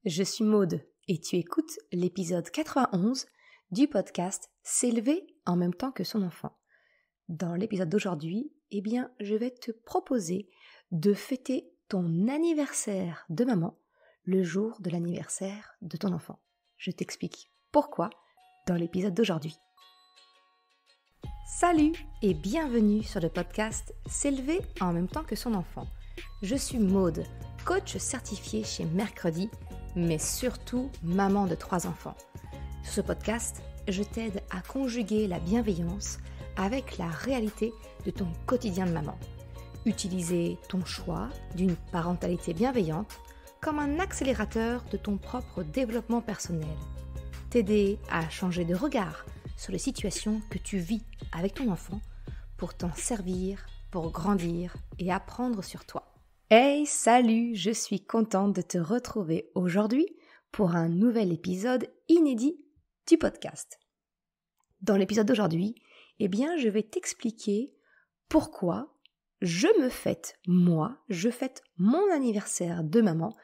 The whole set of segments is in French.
je suis Maude et tu écoutes l'épisode 91 du podcast S'élever en même temps que son enfant. Dans l'épisode d'aujourd'hui, je vais te proposer de fêter ton anniversaire de maman le jour de l'anniversaire de ton enfant. Je t'explique pourquoi dans l'épisode d'aujourd'hui. Salut et bienvenue sur le podcast S'élever en même temps que son enfant. Je suis Maude, coach certifié chez Mercredi, mais surtout maman de 3 enfants. Sur ce podcast, je t'aide à conjuguer la bienveillance avec la réalité de ton quotidien de maman. Utiliser ton choix d'une parentalité bienveillante comme un accélérateur de ton propre développement personnel. T'aider à changer de regard sur les situations que tu vis avec ton enfant pour t'en servir, pour grandir et apprendre sur toi. Hey, salut, je suis contente de te retrouver aujourd'hui pour un nouvel épisode inédit du podcast. Dans l'épisode d'aujourd'hui, je vais t'expliquer pourquoi je fête mon anniversaire de maman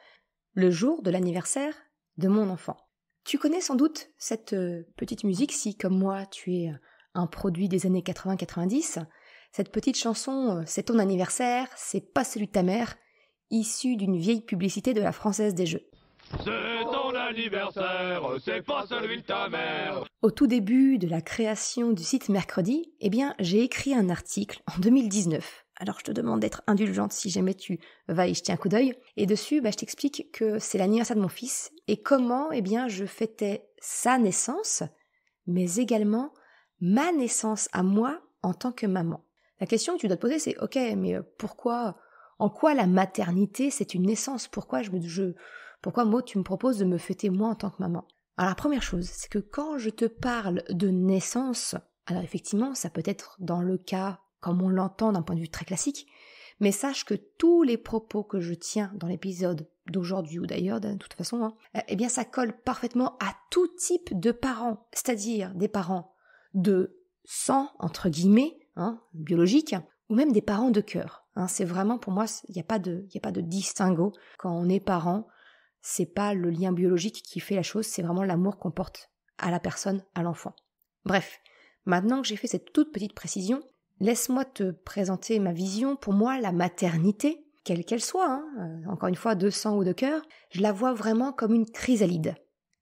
le jour de l'anniversaire de mon enfant. Tu connais sans doute cette petite musique si, comme moi, tu es un produit des années 80-90. Cette petite chanson « C'est ton anniversaire, c'est pas celui de ta mère », issue d'une vieille publicité de la Française des Jeux. C'est ton anniversaire, c'est pas celui de ta mère. Au tout début de la création du site Mercredi, j'ai écrit un article en 2019. Alors je te demande d'être indulgente si jamais tu vas y jeter un coup d'œil. Et dessus, je t'explique que c'est l'anniversaire de mon fils et comment je fêtais sa naissance, mais également ma naissance à moi en tant que maman. La question que tu dois te poser, c'est « Ok, mais en quoi la maternité, c'est une naissance ? Pourquoi Maud, tu me proposes de me fêter moi en tant que maman ?» Alors la première chose, c'est que quand je te parle de naissance, alors effectivement, ça peut être dans le cas comme on l'entend d'un point de vue très classique, mais sache que tous les propos que je tiens dans l'épisode d'aujourd'hui ou d'ailleurs, de toute façon, ça colle parfaitement à tout type de parents, c'est-à-dire des parents de sang, entre guillemets, biologiques, ou même des parents de cœur. C'est vraiment, pour moi, il n'y a pas de distinguo. Quand on est parent, c'est pas le lien biologique qui fait la chose, c'est vraiment l'amour qu'on porte à la personne, à l'enfant. Bref, maintenant que j'ai fait cette toute petite précision, laisse-moi te présenter ma vision. Pour moi, la maternité, quelle qu'elle soit, encore une fois, de sang ou de cœur, je la vois vraiment comme une chrysalide.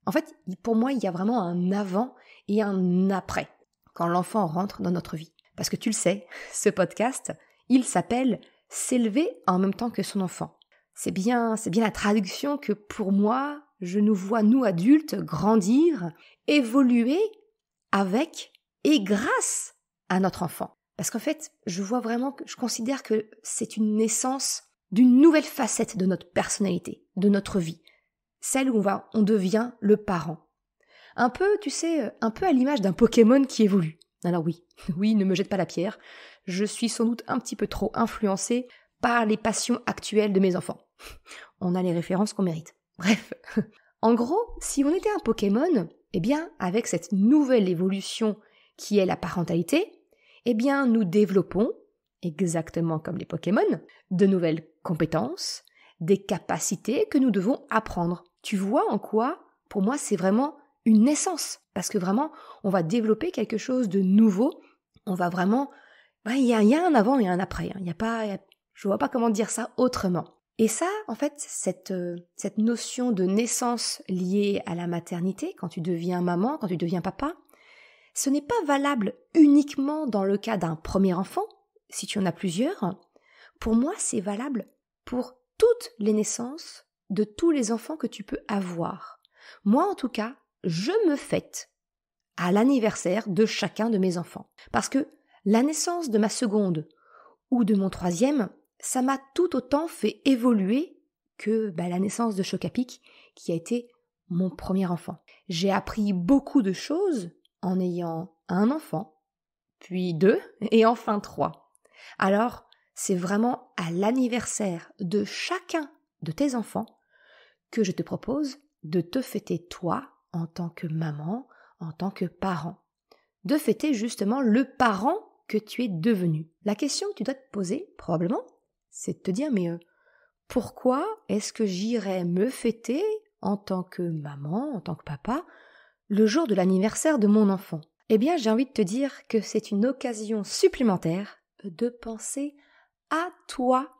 En fait, pour moi, il y a vraiment un avant et un après, quand l'enfant rentre dans notre vie. Parce que tu le sais, ce podcast, il s'appelle « S'élever en même temps que son enfant ». C'est bien la traduction que pour moi, je nous vois, nous adultes, grandir, évoluer avec et grâce à notre enfant. Parce qu'en fait, je considère que c'est une naissance d'une nouvelle facette de notre personnalité, de notre vie. Celle où on devient le parent. Un peu à l'image d'un Pokémon qui évolue. Alors oui, ne me jette pas la pierre. Je suis sans doute un petit peu trop influencée par les passions actuelles de mes enfants. On a les références qu'on mérite. Bref. En gros, si on était un Pokémon, avec cette nouvelle évolution qui est la parentalité, nous développons, exactement comme les Pokémon, de nouvelles compétences, des capacités que nous devons apprendre. Tu vois en quoi, pour moi, c'est vraiment une naissance. Parce que vraiment, on va développer quelque chose de nouveau. On va vraiment... Il y a un avant et un après. Je vois pas comment dire ça autrement. Et ça, en fait, cette notion de naissance liée à la maternité, quand tu deviens maman, quand tu deviens papa, ce n'est pas valable uniquement dans le cas d'un premier enfant, si tu en as plusieurs. Pour moi, c'est valable pour toutes les naissances de tous les enfants que tu peux avoir. Moi, en tout cas, je me fête à l'anniversaire de chacun de mes enfants. Parce que la naissance de ma seconde ou de mon troisième, ça m'a tout autant fait évoluer que la naissance de Chocapic, qui a été mon premier enfant. J'ai appris beaucoup de choses en ayant un enfant, puis 2 et enfin 3. Alors, c'est vraiment à l'anniversaire de chacun de tes enfants que je te propose de te fêter toi en tant que maman, en tant que parent. De fêter justement le parent que tu es devenu. La question que tu dois te poser, probablement, c'est de te dire, pourquoi est-ce que j'irais me fêter en tant que maman, en tant que papa, le jour de l'anniversaire de mon enfant? Eh bien, j'ai envie de te dire que c'est une occasion supplémentaire de penser à toi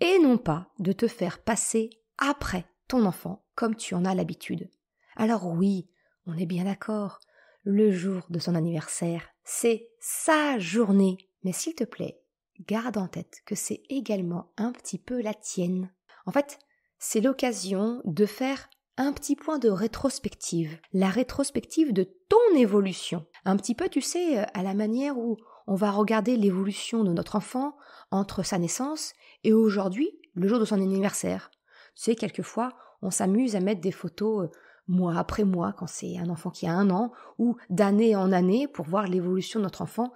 et non pas de te faire passer après ton enfant comme tu en as l'habitude. Alors oui, on est bien d'accord, le jour de son anniversaire, c'est sa journée. Mais s'il te plaît, garde en tête que c'est également un petit peu la tienne. En fait, c'est l'occasion de faire un petit point de rétrospective, la rétrospective de ton évolution. Un petit peu, tu sais, à la manière où on va regarder l'évolution de notre enfant entre sa naissance et aujourd'hui, le jour de son anniversaire. Tu sais, quelquefois, on s'amuse à mettre des photos mois après mois, quand c'est un enfant qui a 1 an, ou d'année en année pour voir l'évolution de notre enfant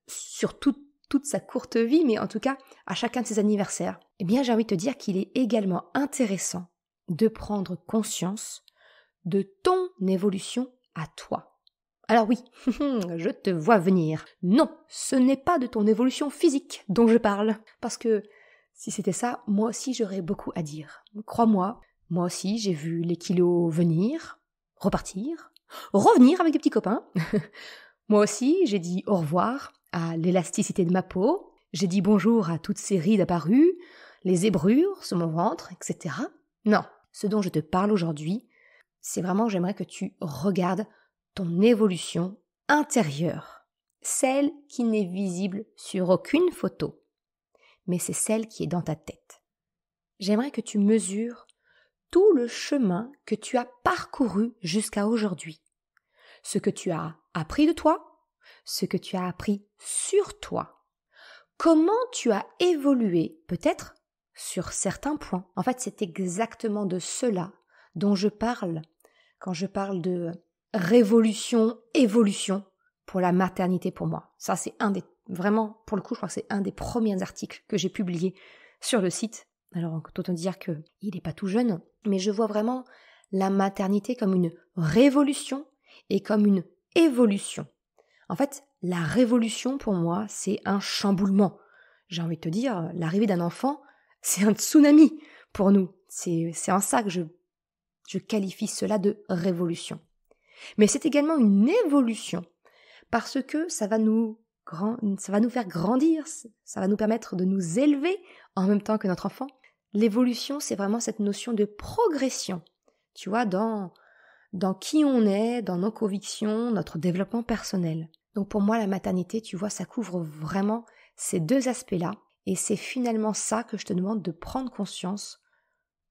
sur toute sa courte vie, mais en tout cas à chacun de ses anniversaires. Eh bien, j'ai envie de te dire qu'il est également intéressant de prendre conscience de ton évolution à toi. Alors oui, je te vois venir. Non, ce n'est pas de ton évolution physique dont je parle, parce que si c'était ça, moi aussi j'aurais beaucoup à dire. Crois-moi, moi aussi j'ai vu les kilos venir, repartir, revenir avec des petits copains. Moi aussi j'ai dit au revoir à l'élasticité de ma peau, j'ai dit bonjour à toutes ces rides apparues, les zébrures sur mon ventre, etc. Non, ce dont je te parle aujourd'hui, c'est vraiment, j'aimerais que tu regardes ton évolution intérieure, celle qui n'est visible sur aucune photo, mais c'est celle qui est dans ta tête. J'aimerais que tu mesures tout le chemin que tu as parcouru jusqu'à aujourd'hui, ce que tu as appris de toi, ce que tu as appris sur toi, comment tu as évolué peut-être sur certains points. En fait, c'est exactement de cela dont je parle quand je parle de révolution, évolution pour la maternité pour moi. Ça, c'est vraiment, pour le coup, je crois que c'est un des premiers articles que j'ai publié sur le site. Alors, autant dire qu'il n'est pas tout jeune, mais je vois vraiment la maternité comme une révolution et comme une évolution. En fait, la révolution, pour moi, c'est un chamboulement. J'ai envie de te dire, l'arrivée d'un enfant, c'est un tsunami pour nous. C'est en ça que je qualifie cela de révolution. Mais c'est également une évolution, parce que ça va nous faire grandir, ça va nous permettre de nous élever en même temps que notre enfant. L'évolution, c'est vraiment cette notion de progression, tu vois, dans qui on est, dans nos convictions, notre développement personnel. Donc pour moi, la maternité, tu vois, ça couvre vraiment ces deux aspects-là, et c'est finalement ça que je te demande de prendre conscience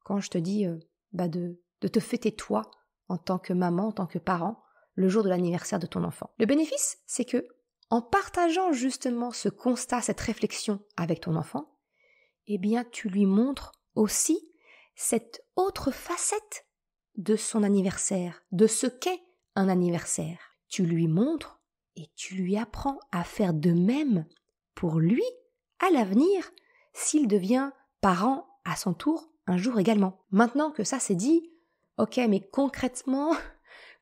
quand je te dis de te fêter toi en tant que maman, en tant que parent, le jour de l'anniversaire de ton enfant. Le bénéfice, c'est que en partageant justement ce constat, cette réflexion avec ton enfant, eh bien tu lui montres aussi cette autre facette de son anniversaire, de ce qu'est un anniversaire. Tu lui montres et tu lui apprends à faire de même pour lui à l'avenir s'il devient parent à son tour un jour également. Maintenant que ça c'est dit, ok, mais concrètement,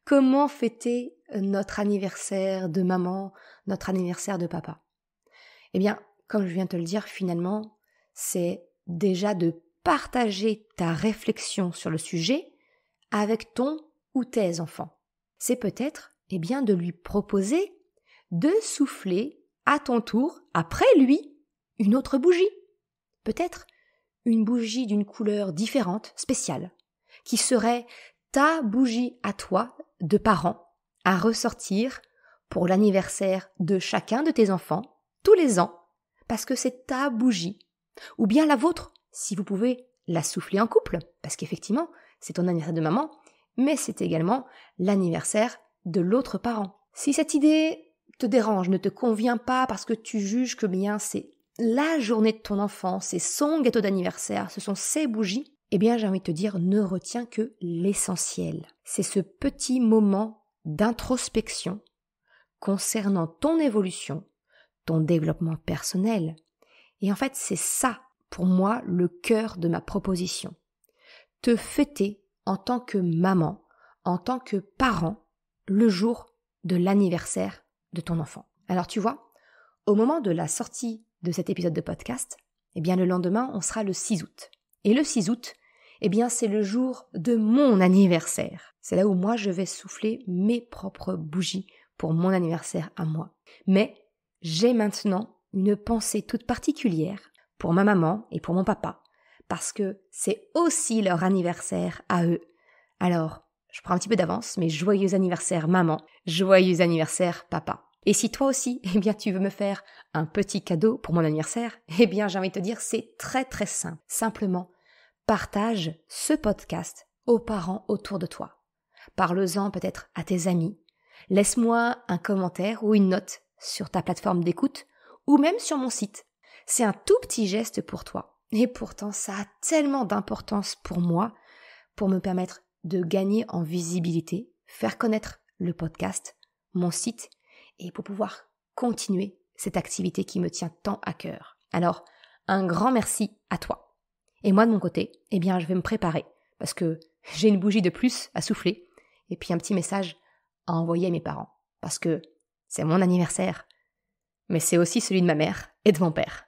comment fêter notre anniversaire de maman, notre anniversaire de papa? Eh bien, comme je viens de te le dire, finalement, c'est déjà de partager ta réflexion sur le sujet avec ton ou tes enfants. C'est peut-être, eh bien, de lui proposer de souffler à ton tour, après lui, une autre bougie. Peut-être une bougie d'une couleur différente, spéciale, qui serait ta bougie à toi, de parent, à ressortir pour l'anniversaire de chacun de tes enfants, tous les ans, parce que c'est ta bougie. Ou bien la vôtre, si vous pouvez la souffler en couple, parce qu'effectivement, c'est ton anniversaire de maman, mais c'est également l'anniversaire de l'autre parent. Si cette idée te dérange, ne te convient pas parce que tu juges que bien c'est la journée de ton enfant, c'est son gâteau d'anniversaire, ce sont ses bougies, eh bien j'ai envie de te dire, ne retiens que l'essentiel. C'est ce petit moment d'introspection concernant ton évolution, ton développement personnel. Et en fait, c'est ça, pour moi, le cœur de ma proposition. Te fêter en tant que maman, en tant que parent, le jour de l'anniversaire de ton enfant. Alors tu vois, au moment de la sortie de cet épisode de podcast, eh bien le lendemain, on sera le 6 août. Et le 6 août, Eh bien, c'est le jour de mon anniversaire. C'est là où moi, je vais souffler mes propres bougies pour mon anniversaire à moi. Mais j'ai maintenant une pensée toute particulière pour ma maman et pour mon papa, parce que c'est aussi leur anniversaire à eux. Alors, je prends un petit peu d'avance, mais joyeux anniversaire maman, joyeux anniversaire papa. Et si toi aussi, eh bien, tu veux me faire un petit cadeau pour mon anniversaire, eh bien, j'ai envie de te dire, c'est très très simple. Simplement, partage ce podcast aux parents autour de toi. Parle-en peut-être à tes amis. Laisse-moi un commentaire ou une note sur ta plateforme d'écoute ou même sur mon site. C'est un tout petit geste pour toi. Et pourtant, ça a tellement d'importance pour moi, pour me permettre de gagner en visibilité, faire connaître le podcast, mon site, et pour pouvoir continuer cette activité qui me tient tant à cœur. Alors, un grand merci à toi. Et moi, de mon côté, eh bien, je vais me préparer, parce que j'ai une bougie de plus à souffler, et puis un petit message à envoyer à mes parents, parce que c'est mon anniversaire, mais c'est aussi celui de ma mère et de mon père.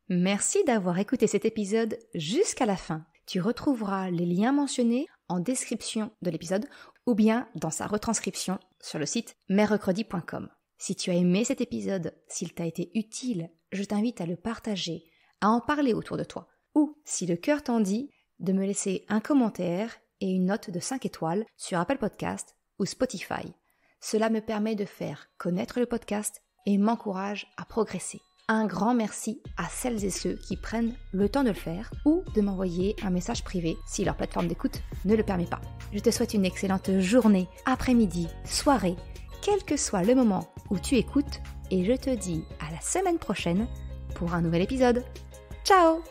Merci d'avoir écouté cet épisode jusqu'à la fin. Tu retrouveras les liens mentionnés en description de l'épisode ou bien dans sa retranscription sur le site merrecredi.com. Si tu as aimé cet épisode, s'il t'a été utile, je t'invite à le partager, à en parler autour de toi. Ou, si le cœur t'en dit, de me laisser un commentaire et une note de 5 étoiles sur Apple Podcast ou Spotify. Cela me permet de faire connaître le podcast et m'encourage à progresser. Un grand merci à celles et ceux qui prennent le temps de le faire ou de m'envoyer un message privé si leur plateforme d'écoute ne le permet pas. Je te souhaite une excellente journée, après-midi, soirée, quel que soit le moment où tu écoutes et je te dis à la semaine prochaine pour un nouvel épisode. Ciao!